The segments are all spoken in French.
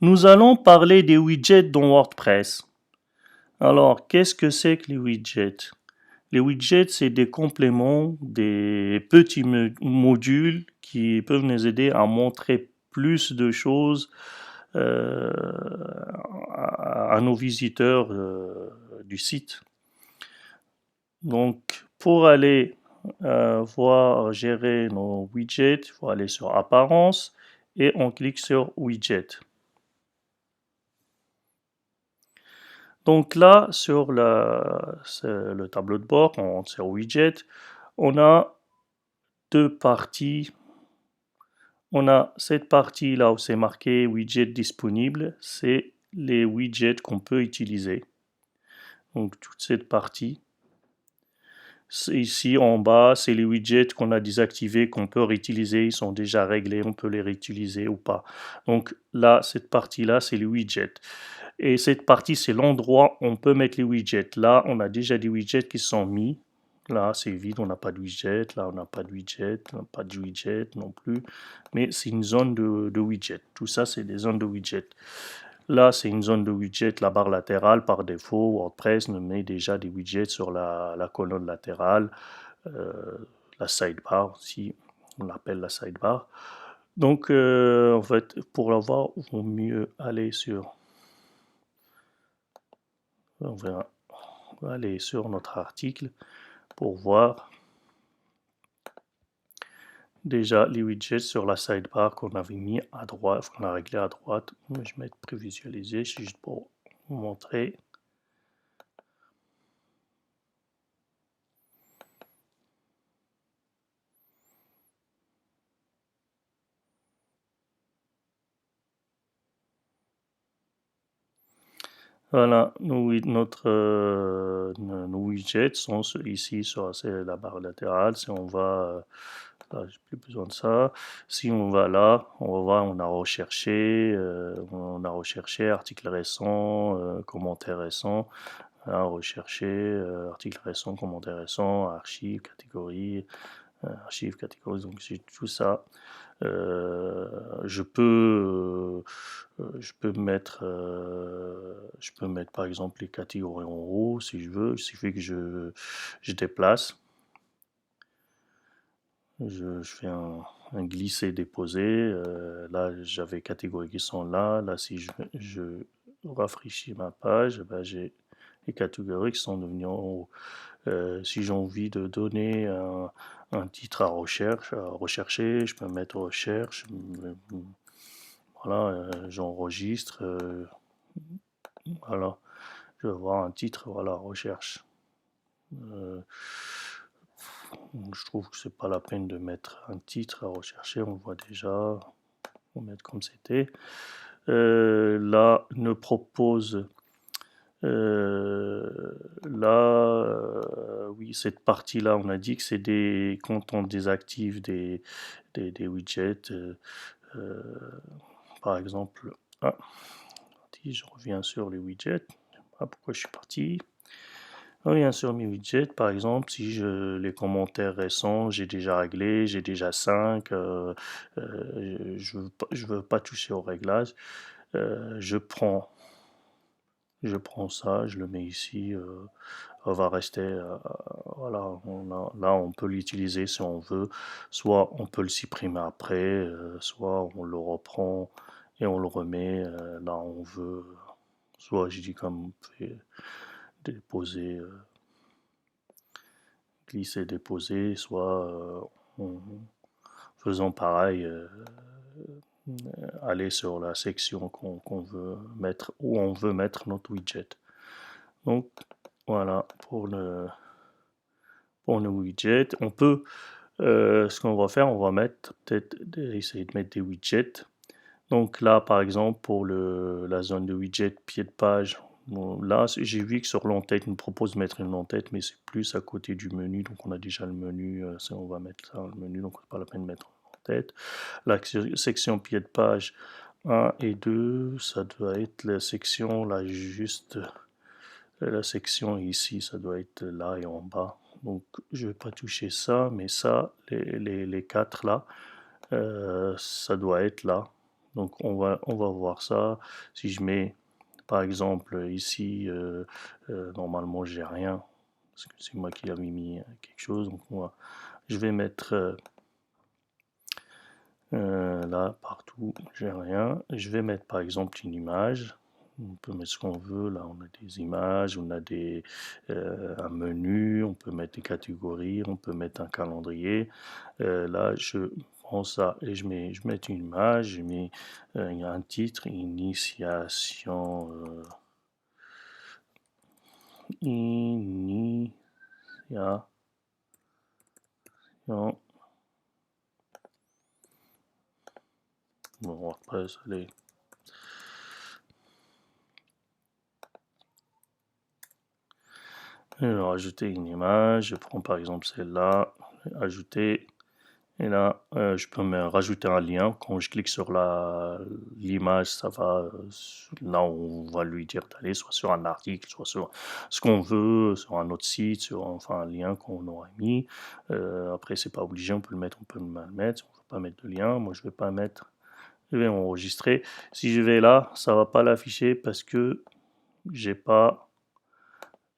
Nous allons parler des widgets dans WordPress. Alors, qu'est-ce que c'est que les widgets? Les widgets, c'est des compléments, des petits modules qui peuvent nous aider à montrer plus de choses euh, à nos visiteurs du site. Donc, pour aller voir gérer nos widgets, il faut aller sur Apparence et on clique sur Widget. Donc là, sur le tableau de bord, on rentre sur Widget, on a deux parties. On a cette partie là où c'est marqué Widget disponible, c'est les widgets qu'on peut utiliser. Donc toute cette partie. Ici en bas, c'est les widgets qu'on a désactivés, qu'on peut réutiliser. Ils sont déjà réglés, on peut les réutiliser ou pas. Donc là, cette partie-là, c'est les widgets. Et cette partie, c'est l'endroit où on peut mettre les widgets. Là, on a déjà des widgets qui sont mis. Là, c'est vide, on n'a pas de widget. Là, on n'a pas de widget. On n'a pas de widget non plus. Mais c'est une zone de widget. Tout ça, c'est des zones de widget. Là, c'est une zone de widget, la barre latérale. Par défaut, WordPress nous met déjà des widgets sur la colonne latérale. Euh, la sidebar, si on l'appelle la sidebar. Donc, en fait, pour l'avoir, il vaut mieux aller sur... On va aller sur notre article pour voir déjà les widgets sur la sidebar qu'on avait mis à droite, qu'on a réglé à droite. Je vais mettre prévisualiser juste pour vous montrer. Voilà, nos widgets sont ici sur la barre latérale. Si on va, là, j'ai plus besoin de ça. Si on va là, on va voir, on a recherché article récent, commentaire récent, rechercher article récent, commentaire récent, archives, catégories. Donc c'est tout ça. Je peux mettre par exemple les catégories en haut si je veux. Il suffit que je déplace. Je fais un glisser-déposer. Là, j'avais catégories qui sont là. Là, si je rafraîchis ma page, ben, j'ai les catégories qui sont devenues en haut. Si j'ai envie de donner un titre à rechercher, je peux mettre recherche. Voilà, j'enregistre. Voilà, je vais avoir un titre, voilà, recherche. Je trouve que c'est pas la peine de mettre un titre à rechercher, on le voit déjà. On va mettre comme c'était. Là, ne propose là, oui, cette partie-là, on a dit que c'est des quand on désactive des widgets. Euh, par exemple, si je reviens sur les widgets, pourquoi je suis parti. Je reviens sur mes widgets, par exemple, si les commentaires récents, j'ai déjà réglé, j'ai déjà 5, je veux pas toucher au réglage. Je prends ça, je le mets ici, on va rester, voilà, là on peut l'utiliser si on veut, soit on peut le supprimer après, soit on le reprend et on le remet là où on veut, soit je dis comme on peut déposer, glisser, déposer, soit en faisant pareil, aller sur la section qu'on veut mettre, où on veut mettre notre widget. Donc voilà pour le widget. On peut, ce qu'on va faire, on va mettre peut-être essayer de mettre des widgets. Donc là, par exemple, pour la zone de widget pied de page, bon, là, j'ai vu que sur l'entête, il me propose de mettre une entête, mais c'est plus à côté du menu. Donc on a déjà le menu, ça, on va mettre ça dans le menu, donc c'est pas la peine de mettre une entête. La section pied de page 1 et 2, ça doit être la section là juste. La section ici, ça doit être là et en bas. Donc je vais pas toucher ça, mais ça, les quatre là, ça doit être là. Donc on va voir ça. Si je mets par exemple ici, normalement j'ai rien, parce que c'est moi qui avais mis quelque chose. Donc je vais mettre là partout, j'ai rien. Je vais mettre par exemple une image. On peut mettre ce qu'on veut. Là, on a des images, on a un menu, on peut mettre des catégories, on peut mettre un calendrier. Là, je prends ça et je mets une image, je mets un titre, initiation, initiation. Bon, après, ça les... Je vais rajouter une image, je prends par exemple celle-là, ajouter, et là je peux me rajouter un lien. Quand je clique sur l'image, ça va, là on va lui dire d'aller soit sur un article, soit sur ce qu'on veut, sur un autre site, sur enfin un lien qu'on aurait mis. Après c'est pas obligé, on peut le mettre, on peut mal le mettre, on ne veut pas mettre de lien, moi je vais pas mettre, je vais enregistrer. Si je vais là, ça va pas l'afficher parce que j'ai pas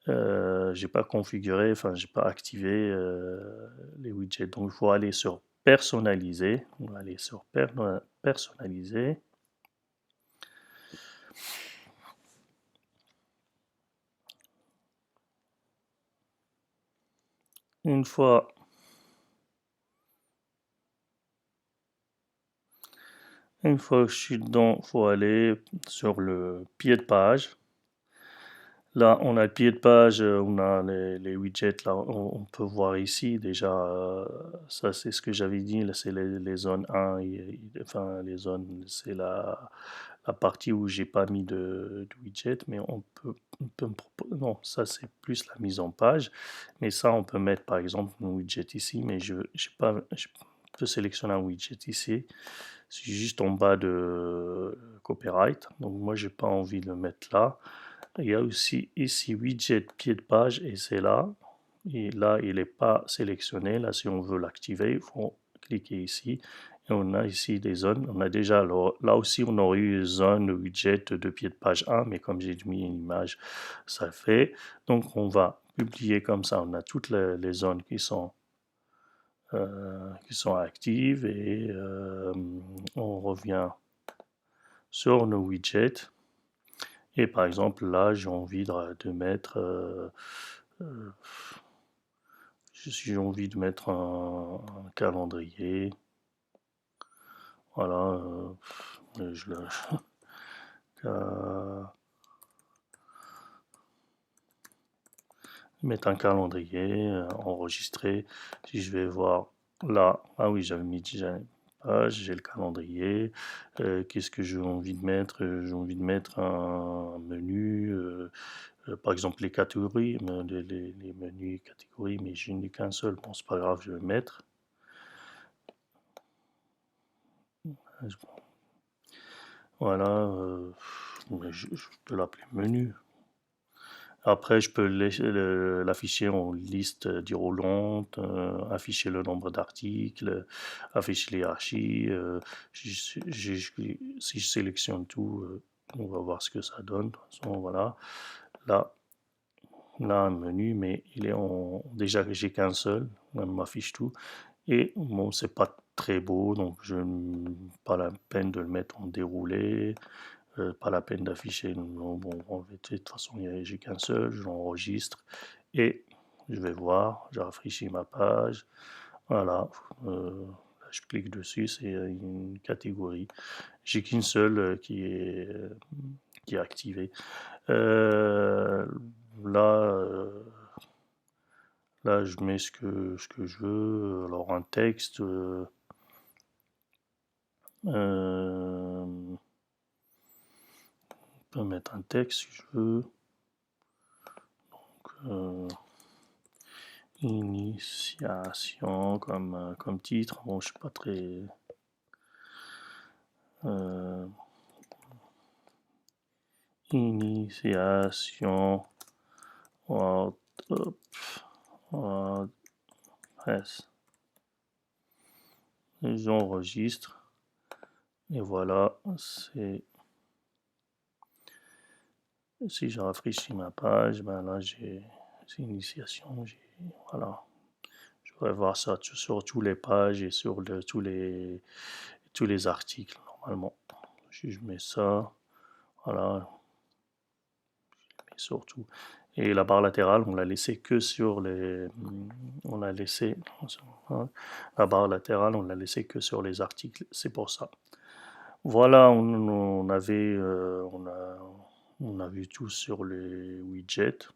j'ai pas configuré, enfin j'ai pas activé les widgets. Donc il faut aller sur personnaliser. On va aller sur personnaliser. Une fois que je suis dedans, il faut aller sur le pied de page. Là, on a le pied de page, on a les widgets, là, on peut voir ici déjà, ça c'est ce que j'avais dit, là c'est les zones 1, enfin les zones, c'est la partie où j'ai pas mis de widget, mais on peut me proposer, non, ça c'est plus la mise en page, mais ça on peut mettre par exemple un widget ici, mais je peux sélectionner un widget ici, c'est juste en bas de copyright, donc moi j'ai pas envie de le mettre là. Il y a aussi ici widget pied de page et c'est là. Et là, il n'est pas sélectionné. Là, si on veut l'activer, il faut cliquer ici. Et on a ici des zones. On a déjà, alors, là aussi, on aurait eu zone widget de pied de page 1, mais comme j'ai mis une image, ça fait. Donc, on va publier comme ça. On a toutes les zones qui sont actives et on revient sur nos widgets. Et par exemple, là, j'ai envie de mettre, euh, si j'ai envie de mettre un calendrier, voilà, je le, mettre un calendrier, enregistrer. Si je vais voir là, ah oui, j'avais mis déjà une page, j'ai le calendrier. Qu'est-ce que j'ai envie de mettre? J'ai envie de mettre un menu. Par exemple, les catégories, les menus catégories, mais je n'ai qu'un seul. Bon, c'est pas grave, je vais le mettre. Voilà, je peux l'appeler menu. Après, je peux l'afficher en liste déroulante, afficher le nombre d'articles, afficher les archives. Si je sélectionne tout, on va voir ce que ça donne. De toute façon, voilà. Là, on a un menu, mais il est déjà que j'ai qu'un seul, on m'affiche tout. Et bon, c'est pas très beau, donc pas la peine de le mettre en déroulé, pas la peine d'afficher. Non, bon, de toute façon, j'ai qu'un seul, je l'enregistre et je vais voir, j'ai rafraîchi ma page. Voilà, je clique dessus, c'est une catégorie. J'ai qu'une seule qui est activée. Euh, là, là, je mets ce que je veux. Alors, un texte. On peut mettre un texte si je veux. Donc, initiation comme titre. Bon, je suis pas très. Initiation. WordPress. J'enregistre. Et voilà, si je rafraîchis ma page, ben là c'est initiation, voilà. Je vais voir ça sur toutes les pages et sur tous les articles normalement. Si je mets ça, voilà, et surtout. Et la barre latérale, on l'a laissé que sur on l'a laissé, la barre latérale, on l'a laissé que sur les articles, c'est pour ça. Voilà, on a vu tout sur les widgets.